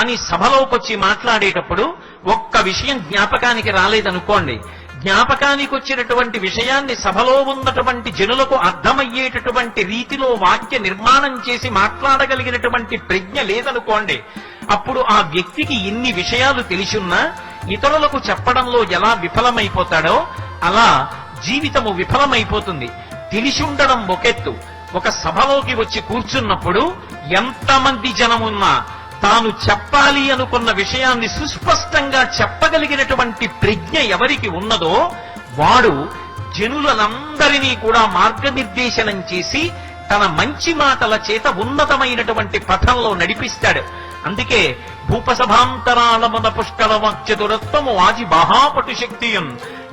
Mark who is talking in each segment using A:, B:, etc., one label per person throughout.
A: కానీ సభలోకొచ్చి మాట్లాడేటప్పుడు ఒక్క విషయం జ్ఞాపకానికి రాలేదనుకోండి, జ్ఞాపకానికి వచ్చినటువంటి విషయాన్ని సభలో ఉన్నటువంటి జనులకు అర్థమయ్యేటటువంటి రీతిలో వాక్య నిర్మాణం చేసి మాట్లాడగలిగినటువంటి ప్రజ్ఞ లేదనుకోండి, అప్పుడు ఆ వ్యక్తికి ఎన్ని విషయాలు తెలిసున్నా ఇతరులకు చెప్పడంలో ఎలా విఫలమైపోతాడో అలా జీవితము విఫలమైపోతుంది. తెలిసి ఉండడం ఒకెత్తు, ఒక సభలోకి వచ్చి కూర్చున్నప్పుడు ఎంతమంది జనమున్నా తాను చెప్పాలి అనుకున్న విషయాన్ని సుస్పష్టంగా చెప్పగలిగినటువంటి ప్రజ్ఞ ఎవరికి ఉన్నదో వాడు జనులందరినీ కూడా మార్గనిర్దేశనం చేసి తన మంచి మాటల చేత ఉన్నతమైనటువంటి పథంలో నడిపిస్తాడు. అందుకే భూపసభాంతరాళమున పుష్కల వాక్చతురత్వము వాజి బాహాపటు శక్తియం.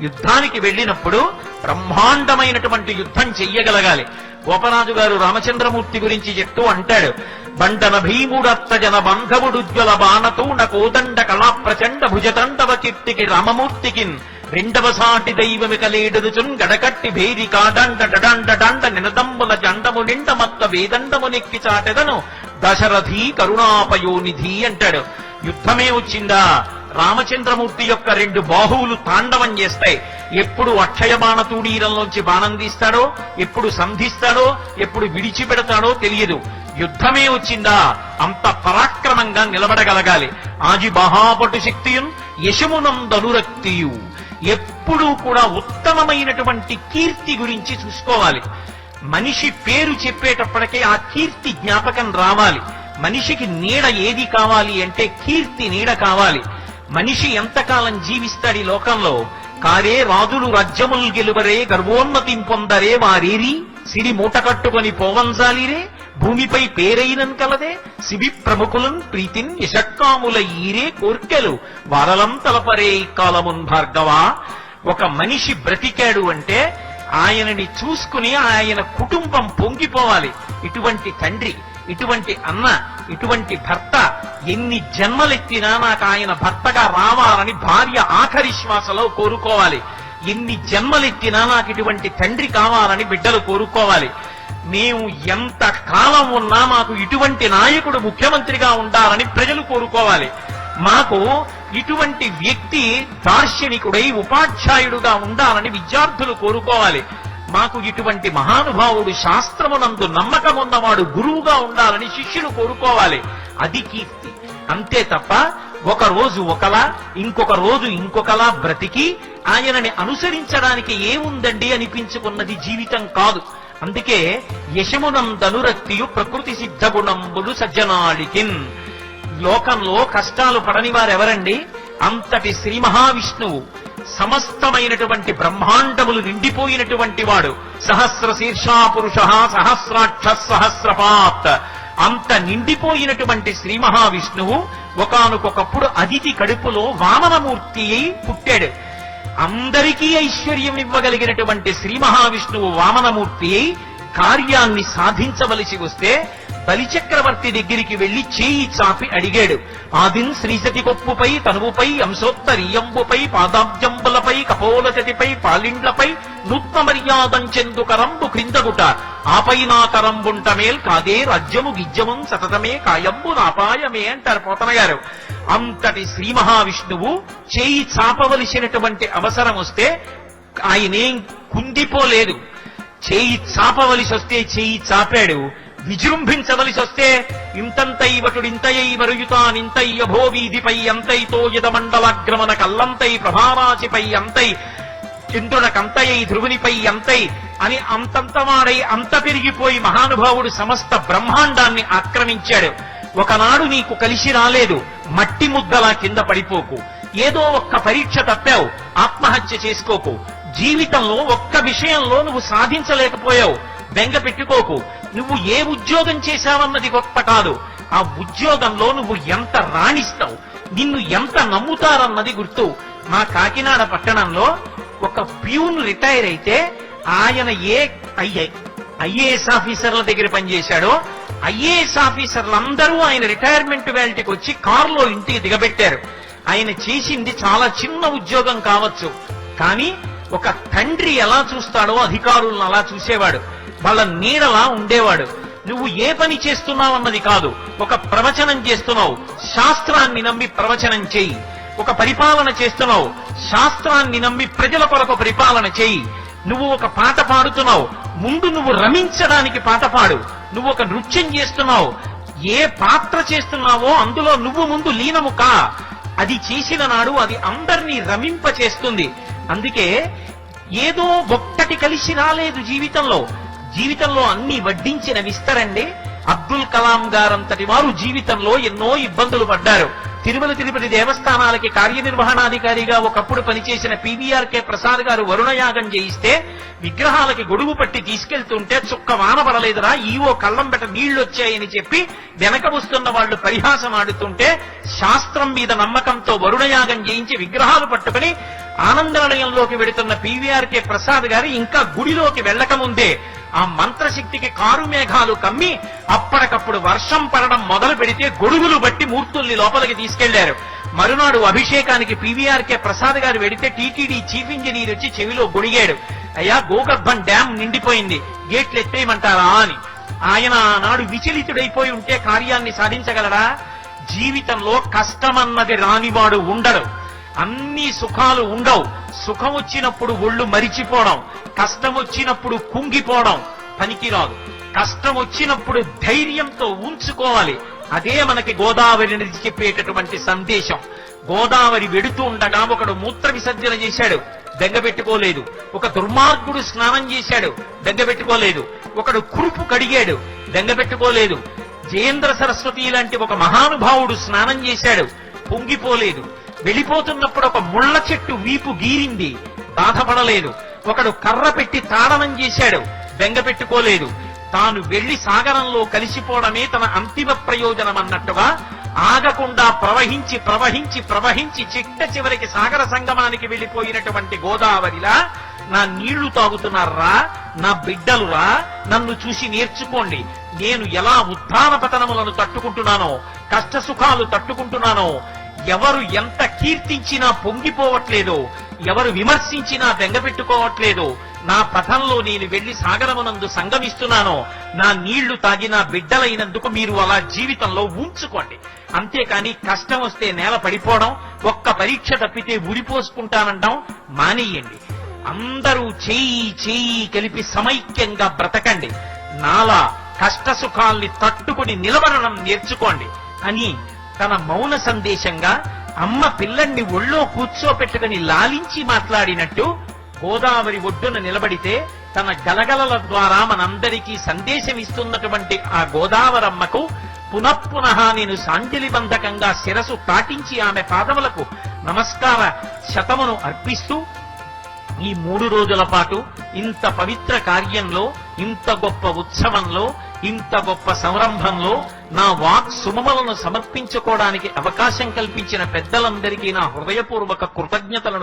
A: యుద్ధానికి వెళ్ళినప్పుడు బ్రహ్మాండమైనటువంటి యుద్ధం చెయ్యగలగాలి. గోపరాజు గారు రామచంద్రమూర్తి గురించి చెప్తూ అంటాడు, బండన భీముడత్త జన బంధవుడుజ్వల బాణతూణ కోదండ కళా ప్రచండ భుజతండవ కీర్తికి రామమూర్తికిన్ రెండవ సాటి దైవమికలేడుచున్ గడకట్టి భేరి కాదండ డడండ డండ నినదంబుల జండము నిండ మత్త వేదండము నెక్కి చాటెదను దశరథి కరుణాపయోనిధి అంటాడు. యుద్ధమే వచ్చిందా, రామచంద్రమూర్తి యొక్క రెండు బాహువులు తాండవం చేస్తాయి. ఎప్పుడు అక్షయ బాణతూడీరంలోంచి బాణం తీస్తాడో, ఎప్పుడు సంధిస్తాడో, ఎప్పుడు విడిచిపెడతాడో తెలియదు. యుద్ధమే వచ్చిందా అంత పరాక్రమంగా నిలబడగలగాలి. ఆజి బహాపటు శక్తియున్ యశమునందనురక్తియు. ఎప్పుడూ కూడా ఉత్తమమైనటువంటి కీర్తి గురించి చూసుకోవాలి. మనిషి పేరు చెప్పేటప్పటికే ఆ కీర్తి జ్ఞాపకం రావాలి. మనిషికి నీడ ఏది కావాలి అంటే కీర్తి నీడ కావాలి. మనిషి ఎంతకాలం జీవిస్తాడు ఈ లోకంలో? కారే రాజులు రాజ్యముల్ గెలువరే గర్వోన్నతిం పొందరే వారేరి సిరి మూట కట్టుకొని పోవంజాలిరే భూమిపై పేరైనన్ కలదే శిబి ప్రముఖులన్ ప్రీతిన్ యశక్కాముల ఈరే కోర్కెలు వారలం తలపరే కాలమున్ భార్గవా. ఒక మనిషి బ్రతికాడు అంటే ఆయనని చూసుకుని ఆయన కుటుంబం పొంగిపోవాలి. ఇటువంటి తండ్రి, ఇటువంటి అన్న, ఇటువంటి భర్త ఎన్ని జన్మలెత్తినా నాకు ఆయన భర్తగా రావాలని భార్య ఆఖరి శ్వాసలో కోరుకోవాలి. ఎన్ని జన్మలెత్తినా నాకు ఇటువంటి తండ్రి కావాలని బిడ్డలు కోరుకోవాలి. మేము ఎంత కాలం ఉన్నా మాకు ఇటువంటి నాయకుడు ముఖ్యమంత్రిగా ఉండాలని ప్రజలు కోరుకోవాలి. మాకు ఇటువంటి వ్యక్తి దార్శనికుడై ఉపాధ్యాయుడుగా ఉండాలని విద్యార్థులు కోరుకోవాలి. మాకు ఇటువంటి మహానుభావుడు శాస్త్రమునందు నమ్మకం ఉన్నవాడు గురువుగా ఉండాలని శిష్యులు కోరుకోవాలి. అది కీర్తి. అంతే తప్ప ఒక రోజు ఒకలా ఇంకొక రోజు ఇంకొకలా బ్రతికి ఆయనని అనుసరించడానికి ఏముందండి అనిపించుకున్నది జీవితం కాదు. అందుకే యశమునందనురక్తియు ప్రకృతి సిద్ధ గుణంబులు సజ్జనాడికిన్. లోకంలో కష్టాలు పడని వారెవరండి? అంతటి శ్రీ మహావిష్ణువు, సమస్తమైనటువంటి బ్రహ్మాండములు నిండిపోయినటువంటి వాడు. సహస్ర శీర్షా పురుష సహస్రాక్ష సహస్రపాత్. అంత నిండిపోయినటువంటి శ్రీ మహావిష్ణువు ఒకానొకప్పుడు అదితి కడుపులో వామనమూర్తి అయి పుట్టాడు. అందరికీ ఐశ్వర్యం ఇవ్వగలిగినటువంటి శ్రీ మహావిష్ణువు వామనమూర్తి అయి కార్యాన్ని సాధించవలసి వస్తే బలిచక్రవర్తి దగ్గరికి వెళ్లి చేయి చాపి అడిగాడు. ఆదిన్ శ్రీసతి కొప్పుపై తనువుపై అంశోత్తరీయంబుపై పాదాబ్జంబులపై కపోలచతిపై పాలిండ్లపై నూత్న మర్యాదంచెందు కరంబు క్రిందగుట ఆపై నా కరంబుంటమేల్ కాదే రాజ్యము గిజ్యమున్ సతతమే కాయంబు నాపాయమే అంటారు పోతన గారు. అంతటి శ్రీ మహావిష్ణువు చేయి చాపవలసినటువంటి అవసరం వస్తే ఆయనేం కుందిపోలేదు. చేయి చాపవలసి వస్తే చేయి చాపాడు. విజృంభించవలసి వస్తే ఇంతంతై వటుడింతయై వరుయుతానింతయ్యభో వీధిపై అంతైతో యదమండలాగ్రమణ కల్లంతై ప్రభారాశిపై అంతై చంద్రునకంతయై ధ్రువునిపై అంతై అని అంతంతవాడై అంత పెరిగిపోయి మహానుభావుడు సమస్త బ్రహ్మాండాన్ని ఆక్రమించాడు. ఒకనాడు నీకు కలిసి రాలేదు, మట్టి ముద్దలా కింద పడిపోకు. ఏదో ఒక్క పరీక్ష తప్పావు, ఆత్మహత్య చేసుకోకు. జీవితంలో ఒక్క విషయంలో నువ్వు సాధించలేకపోయావు, బెంగ పెట్టుకోకు. నువ్వు ఏ ఉద్యోగం చేశావన్నది గొప్ప కాదు, ఆ ఉద్యోగంలో నువ్వు ఎంత రాణిస్తావు, నిన్ను ఎంత నమ్ముతారన్నది గుర్తు. మా కాకినాడ పట్టణంలో ఒక ప్యూన్ రిటైర్ అయితే ఆయన ఐఏఎస్ ఆఫీసర్ల దగ్గర పనిచేశాడో ఐఏఎస్ ఆఫీసర్లందరూ ఆయన రిటైర్మెంట్ వేళటికి వచ్చి కారులో ఇంటికి దిగబెట్టారు. ఆయన చేసింది చాలా చిన్న ఉద్యోగం కావచ్చు, కానీ ఒక తండ్రి ఎలా చూస్తాడో అధికారులను అలా చూసేవాడు, వాళ్ళ నీడలా ఉండేవాడు. నువ్వు ఏ పని చేస్తున్నావు అన్నది కాదు. ఒక ప్రవచనం చేస్తున్నావు, శాస్త్రాన్ని నమ్మి ప్రవచనం చెయ్యి. ఒక పరిపాలన చేస్తున్నావు, శాస్త్రాన్ని నమ్మి ప్రజల కొరకు పరిపాలన చెయ్యి. నువ్వు ఒక పాట పాడుతున్నావు, ముందు నువ్వు రమించడానికి పాట పాడు. నువ్వు ఒక నృత్యం చేస్తున్నావు, ఏ పాత్ర చేస్తున్నావో అందులో నువ్వు ముందు లీనము కా. అది చేసిన నాడు అది అందరినీ రమింప చేస్తుంది. అందుకే ఏదో ఒక్కటి కలిసి రాలేదు జీవితంలో. జీవితంలో అన్ని వడ్డించిన విస్తరండి. అబ్దుల్ కలాం గారంతటి వారు జీవితంలో ఎన్నో ఇబ్బందులు పడ్డారు. తిరుమల తిరుపతి దేవస్థానాలకి కార్యనిర్వహణాధికారిగా ఒకప్పుడు పనిచేసిన పివిఆర్కే ప్రసాద్ గారు వరుణయాగం చేయిస్తే విగ్రహాలకి గొడుగు పట్టి తీసుకెళ్తుంటే చుక్క వాన పడలేదురా, ఈవో కళ్ళం బెట నీళ్లొచ్చాయని చెప్పి వెనక వస్తున్న వాళ్ళు పరిహాసం ఆడుతుంటే శాస్త్రం మీద నమ్మకంతో వరుణయాగం చేయించి విగ్రహాలు పట్టుకుని ఆనందనిలయంలోకి వెడుతున్న పివిఆర్కే ప్రసాద్ గారు ఇంకా గుడిలోకి వెళ్ళకముందే ఆ మంత్రశక్తికి కారు మేఘాలు కమ్మి అప్పటికప్పుడు వర్షం పడడం మొదలు పెడితే గొడుగులు బట్టి మూర్తుల్ని లోపలికి తీసుకెళ్లారు. మరునాడు అభిషేకానికి పివిఆర్కే ప్రసాద్ గారు వెడితే టీటీడీ చీఫ్ ఇంజనీర్ వచ్చి చెవిలో గొడిగాడు, అయ్యా గోగర్భం డ్యాం నిండిపోయింది, గేట్లు ఎత్తేయమంటారా అని. ఆయన ఆనాడు విచలితుడైపోయి ఉంటే కార్యాన్ని సాధించగలడా? జీవితంలో కష్టమన్నది రానివాడు ఉండడు. అన్ని సుఖాలు ఉండవు. సుఖం వచ్చినప్పుడు ఒళ్ళు మరిచిపోవడం, కష్టం వచ్చినప్పుడు కుంగిపోవడం పనికిరాదు. కష్టం వచ్చినప్పుడు ధైర్యంతో ఉంచుకోవాలి. అదే మనకి గోదావరి నుంచి చెప్పేటటువంటి సందేశం. గోదావరి వెడుతూ ఉండగా ఒకడు మూత్ర విసర్జన చేశాడు, బెంగపెట్టుకోలేదు. ఒక దుర్మార్గుడు స్నానం చేశాడు, బెంగపెట్టుకోలేదు. ఒకడు కురుపు కడిగాడు, బెంగపెట్టుకోలేదు. జయేంద్ర సరస్వతి లాంటి ఒక మహానుభావుడు స్నానం చేశాడు, పొంగిపోలేదు. వెళ్ళిపోతున్నప్పుడు ఒక ముళ్ళ చెట్టు వీపు గీరింది, బాధపడలేదు. ఒకడు కర్ర పెట్టి తాడనం చేశాడు, బెంగపెట్టుకోలేదు. తాను వెళ్లి సాగరంలో కలిసిపోవడమే తన అంతిమ ప్రయోజనం అన్నట్టుగా ఆగకుండా ప్రవహించి ప్రవహించి ప్రవహించి చిట్ట చివరికి సాగర సంగమానికి వెళ్లిపోయినటువంటి గోదావరిలా నా నీళ్లు తాగుతున్నారా, నా బిడ్డలురా, నన్ను చూసి నేర్చుకోండి. నేను ఎలా ఉత్థాన పతనములను తట్టుకుంటున్నానో, కష్ట సుఖాలు తట్టుకుంటున్నానో, ఎవరు ఎంత కీర్తించినా పొంగిపోవట్లేదో, ఎవరు విమర్శించినా బెంగపెట్టుకోవట్లేదో, నా పథంలో నేను వెళ్లి సాగరమునందు సంగమిస్తున్నానో, నా నీళ్లు తాగి నా బిడ్డలైనందుకు మీరు అలా జీవితంలో ఉంచుకోండి. అంతేకాని కష్టం వస్తే నేల పడిపోవడం, ఒక్క పరీక్ష తప్పితే ఉరిపోసుకుంటానంటాం మానేయండి. అందరూ చేయి చేయి కలిపి సమైక్యంగా బ్రతకండి. నాలా కష్ట సుఖాల్ని తట్టుకుని నిలబడడం నేర్చుకోండి అని తన మౌన సందేశంగా అమ్మ పిల్లల్ని ఒళ్ళో కూర్చోపెట్టుకుని లాలించి మాట్లాడినట్టు గోదావరి ఒడ్డున నిలబడితే తన గలగలల ద్వారా మనందరికీ సందేశం ఇస్తున్నటువంటి ఆ గోదావరమ్మకు పునఃపునః నేను సాంజలిబంధకంగా శిరసు తాటించి ఆమె పాదములకు నమస్కార శతమును అర్పిస్తూ ఈ 3 రోజుల పాటు ఇంత పవిత్ర కార్యంలో, ఇంత గొప్ప ఉత్సవంలో, ఇంత గొప్ప సంరంభంలో నా వాక్ సుమములను సమర్పించుకోవడానికి అవకాశం కల్పించిన పెద్దలందరికీ నా హృదయపూర్వక కృతజ్ఞతలను